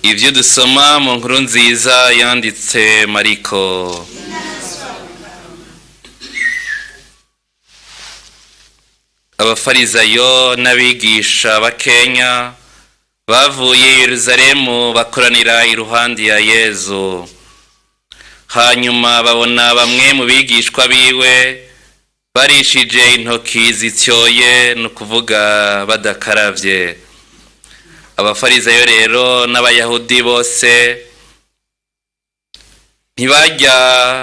Ibyo dusoma mu nkuru nziza yanditse Mariko. Abafarizayo n'abigisha b'Akenya bavuye i Yerusalemu bakoranira iruhande ya Yezu. Hanyuma babona bamwe mu bigishwa biwe barishije intoki zityoye, no kuvuga badakaravye. Abafarizayo rero n'abayahudi bose ntibajya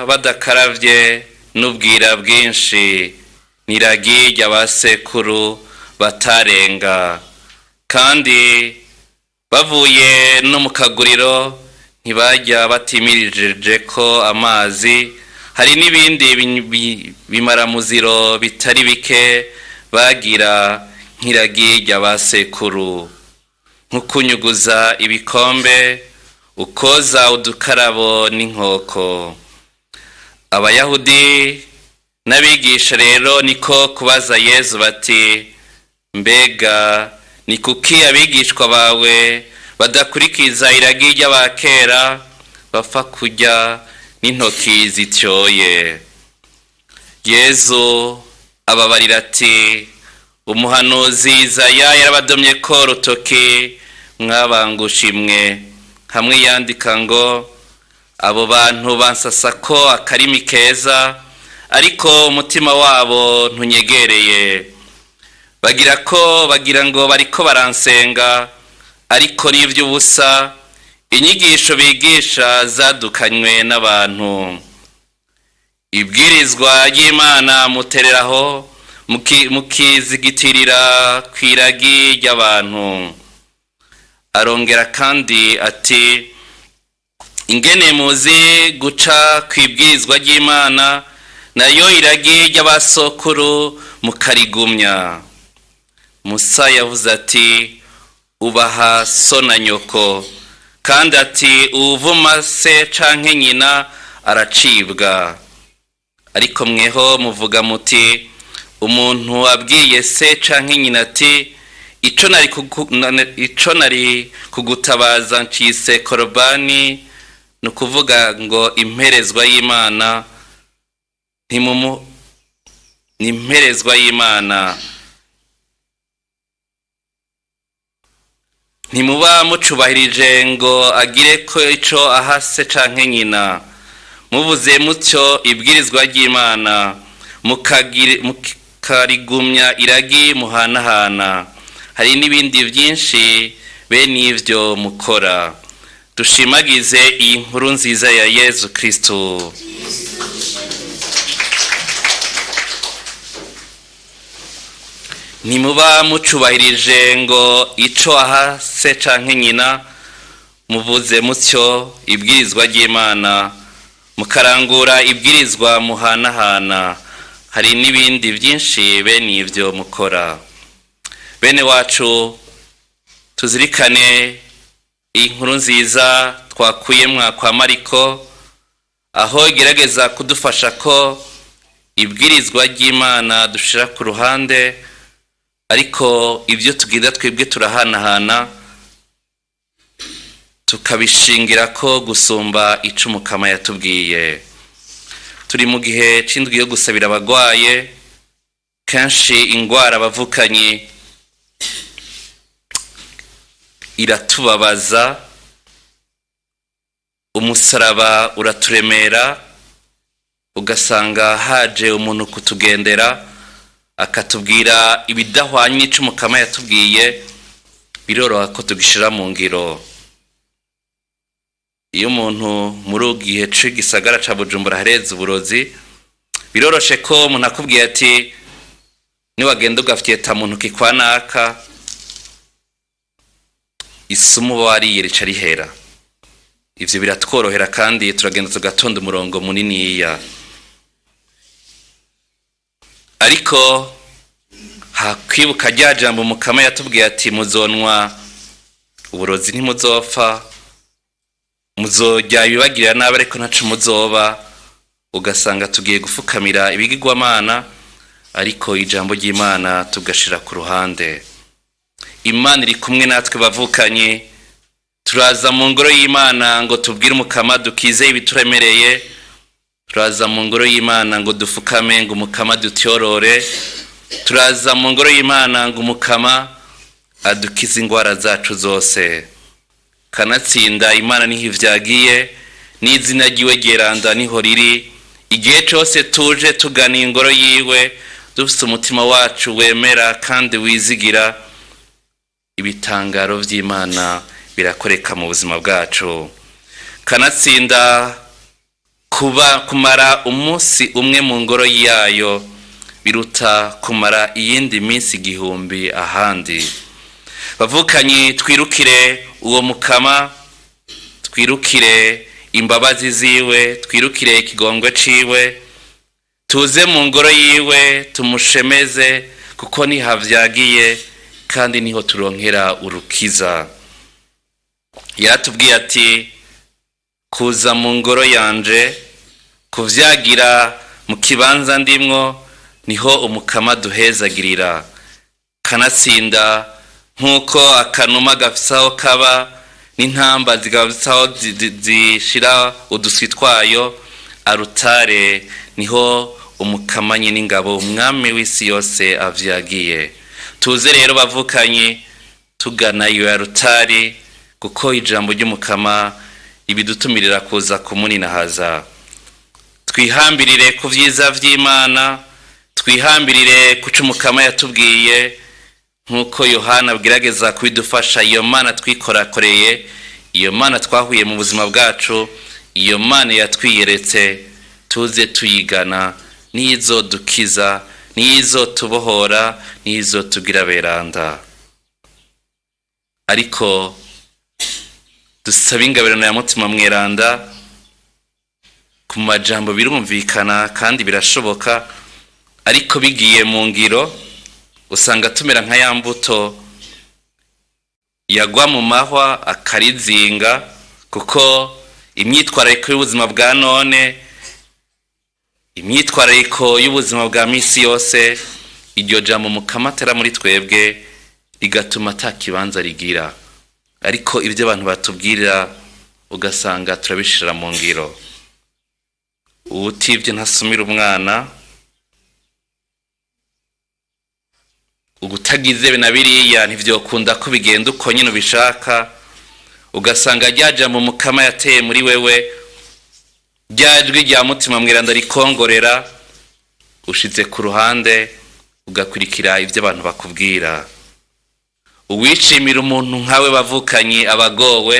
badakaravye n'ubwira bwinshi, n'iragi ry'abasekuru batarenga. Kandi bavuye no mu kaguriro ntibajya batimirije ko amazi. Hari n'ibindi bimaramuziro bitari bike bagira nk'iragi ry'abasekuru, nk'ukunyuguza ibikombe, ukoza udukarabo n'inkoko. Abayahudi n'abigisha rero niko kubaza Yezu bati, mbega ni kuki abigishwa bawe badakurikiza iragi ry'abakera, bapfa kurya n'intoki zityoye? Yezu ababarira ati, umuhanuzi Izaya yarabadomye ko rutoki mwabangushimwe, hamwe yandika ngo, abo bantu bansasa ko akarimi keza, ariko umutima wabo ntunyegereye. Bagira ngo bariko baransenga, ariko n'ivy'ubusa. Inyigisho bigisha zadukanywe n'abantu. Ibwirizwa ry'Imana mutereraho, mukizigitirira kw'iragi ry'abantu. Arongera kandi ati, ingene muzi guca kw'ibwirizwa ry'Imana, nayo iragi ry'abasokuru mukarigumya. Musa yavuze ati, ubaha so na nyoko, kandi ati, uwuvuma se canke nyina aracibwa. Ariko mweho muvuga muti, umuntu abwiye se canke nyina ati, ico nari kugutabaza ncise korobani, no kuvuga ngo imperezwa y'Imana, nimperezwa y'Imana, ntimuba mucubahirije ngo agire ko ico aha se canke nyina. Muvuze mutyo ibwirizwa ry'Imana, mukarigumya iragi muhanahana. Hari n'ibindi byinshi bene ivyo mukora. Dushimagize iyi nkuru nziza ya Yezu Kristo. Ntimuba mucubahirije ngo ico aha se canke nyina. Muvuze mutyo ibwirizwa ry'Imana, mukarangura ibwirizwa muhanahana. Hari n'ibindi byinshi bene ivyo mukora. Bene wacu, tuzirikane iyi nkuru nziza twakuyemwa kwa Mariko, aho igerageza kudufasha ko ibwirizwa ry'Imana dushira ku ruhande, ariko ibyo tubwira twebwe turahanahana, tukabishingira ko gusumba ico Mukama yatubwiye. Turi mu gihe c'indwi yo gusabira abagwaye. Kenshi ingwara bavukanyi iratubabaza, umusaraba uraturemera, ugasanga haje umuntu kutugendera akatubwira ibidahwanye n'ico Mukama yatubwiye, biroroha ko tugishira mu ngiro. Iyo umuntu muri ugihe c'igisagara ca Bujumbura hareze uburozi, biroroshe ko umuntu akubwiye ati, niwagenda ugafyeta muntu kikwanaka, isumu wariye rica rihera. Ivyo biratworohera kandi turagenda tugatonda umurongo muniniya. Ariko hakwibuka rya jambo Mukama yatubwiye ati, muzonwa uburozi ntimuzopfa, muzojya ibibagirira nabi ariko ntaco muzoba. Ugasanga tugiye gufukamira ibigirwamana, ariko ijambo ry'Imana tugashira ku ruhande. Imana iri kumwe natwe bavukanye, turaza mu ngoro y'Imana ngo tubwire umukama dukize ibituremereye, turaza mu ngoro y'Imana ngo dufukame ngo umukama dutyorore, turaza mu ngoro y'Imana ngo umukama adukize ingwara zacu zose. Kanatsinda Imana niho ivyagiye, n'izina ryiwe geranda niho riri. Igihe cyose tuje tugana ingoro yiwe dufite umutima wacu wemera kandi wizigira, ibitangaro vy'Imana birakoreka mu buzima bwacu. Kanatsinda kumara umunsi umwe mu ngoro yayo biruta kumara iyindi minsi igihumbi ahandi. Bavukanye twirukire uwo mukama, twirukire imbabazi ziwe, twirukire ikigongwe ciwe, tuze mu ngoro yiwe tumushemeze kuko nihavyagiye kandi niho turonkera urukiza. Yaratubwiye ati kuza mu ngoro yanje, kuvyagira mu kibanza ndimwo niho umukama duhezagirira. Kanatsinda nkuko akanuma gafisaho kaba n'intamba zigafisaho zishira uduswi twayo, arutare niho umukamanye n'ingabo umwami w'isi yose avyagiye. Tuze rero bavukanye tugana iyo arutari kuko ijambo ry'umukama ibidutumirira kuza kumuninahaza. Twihambirire ku vyiza vy'Imana, twihambirire kuco umukama yatubwiye, nkuko Yohana abwirageza kubidufasha. Iyo Mana twikorakoreye, iyo Mana twahuye mu buzima bwacu, iyo Mana yatwiyeretse, tuze tuyigana, nizo dukiza, nizo tubohora, nizo tugira beranda. Ariko dusaba ingabirano ya mutima mweranda. Ku majambo birumvikana kandi birashoboka, ariko bigiye mu ngiro usanga tumera nka ya mbuto yagwa mu mahwa akarizinga, kuko imyitwarariko y'ubuzima bwa none, imyitwarariko y'ubuzima bwa misi yose, iryo jambo mukama atera muri twebwe rigatuma atakibanza rigira. Ariko ibyo abantu batubwirira ugasanga turabishira mu ngiro. Ubutivye ntasumira umwana, ugutagize na biriya ntivyokunda ko bigenda uko nyine ubishaka. Ugasanga ryaja mu mukama yateye muri wewe, ryajwi rya mutima mweranda rikongorera, ushize ku ruhande ugakurikira ibyo abantu bakubwira. Uwishimira umuntu nkawe bavukanye abagowe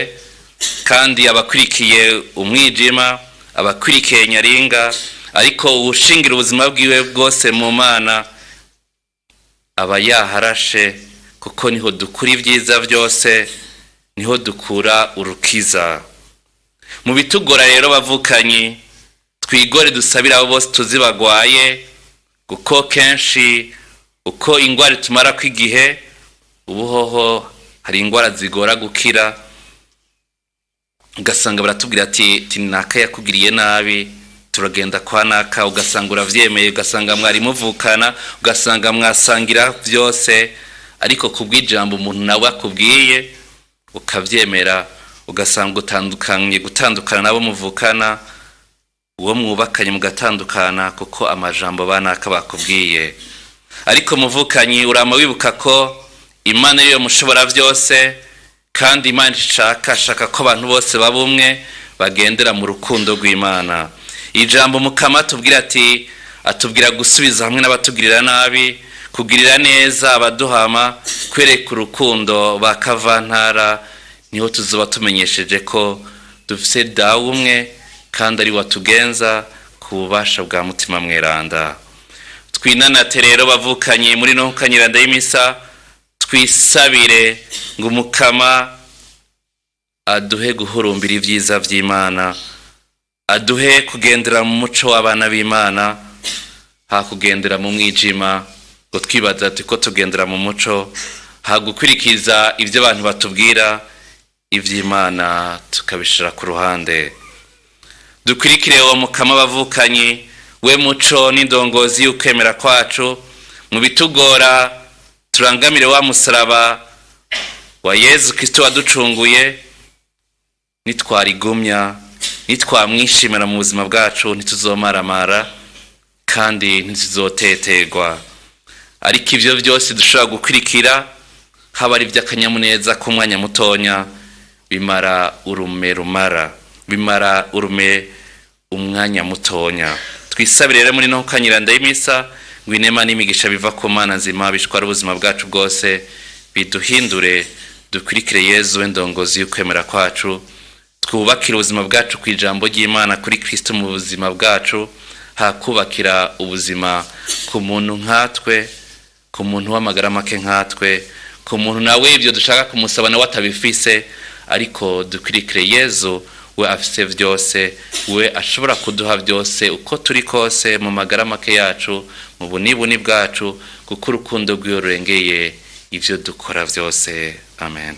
kandi abakurikiye umwijima, abakurikiye nyaringa, ariko uwushingira ubuzima bwiwe bwose mu Mana aba yaharashe, kuko niho dukura ibyiza byose, niho dukura urukiza. Mu bitugora rero bavukanye twigore dusabira abo bose tuzibagwaye, kuko kenshi uko ingwara tumara kwigihe ubuhoho hari ingwara zigora gukira. Ugasanga baratubwira ati naka yakugiriye nabi, turagenda kwa naka, ugasanga uravyemeye, ugasanga mwari muvukana, ugasanga mwasangira byose, ariko kubwijambo umuntu nawe akubwiye ukavyemera, ugasanga gutandukana nabo muvukana, uwo mwubakanye mugatandukana kuko amajambo banaka bakubwiye. Ariko muvukanye urama wibuka ko Imana niyo mushobora byose, kandi Imana ishaka ko abantu bose babumwe bagendera mu rukundo rw'Imana. Ijambo mukama tubwira ati atubwira gusubiza hamwe n'abatugirira nabi, kugirira neza abaduhama, kwereka urukundo bakavantara, niho tuzoba tumenyesheje ko dufise dawe umwe kandi ari watugenza ku bubasha bwa mutima mweranda. Twinanate rero bavukanye muri no kanyiranda y'imisa, twisabire ngo umukama aduhe guhurumbira ibyiza by'Imana, aduhe kugendera mu muco w'abana b'Imana, hakugendera mu mwijima ngo twibaza ati ko tugendera mu muco, hagukurikiza ibyo abantu batubwira, iby'Imana tukabishira ku ruhande. Dukurikire uwo mukama bavukanye, we muco n'indongozi y'ukwemera kwacu. Mu bitugora turangamire wa musaraba wa Yezu Kristo waducunguye, nitwarigumya nitwamwishimira mu buzima bwacu ntituzomaramara kandi ntituzoteterwa. Ariko ivyo byose dushobora gukurikira haba ari by'akanyamuneza k'umwanya mutonya bimara urume umwanya mutonya. Twisabire rero muri no kanyiranda y'imisa ngo inema n'imigisha biva ku Mana nzima bishwara ubuzima bwacu bwose, biduhindure dukurikire Yezu w'indongozi y'ukwemera kwacu, twubakire ubuzima bwacu ku ijambo ry'Imana kuri Kristo mu buzima bwacu, hakubakira ubuzima ku muntu nkatwe, ku muntu w'amagara make nkatwe, ku muntu nawe ibyo dushaka kumusaba nawe atabifise, ariko dukurikire Yezu we afise byose, we ashobora kuduha byose uko turi kose mu magara make yacu, mu bunibuni bwacu, kuko urukundo rwiwe rurengeye ivyo dukora byose. Amen.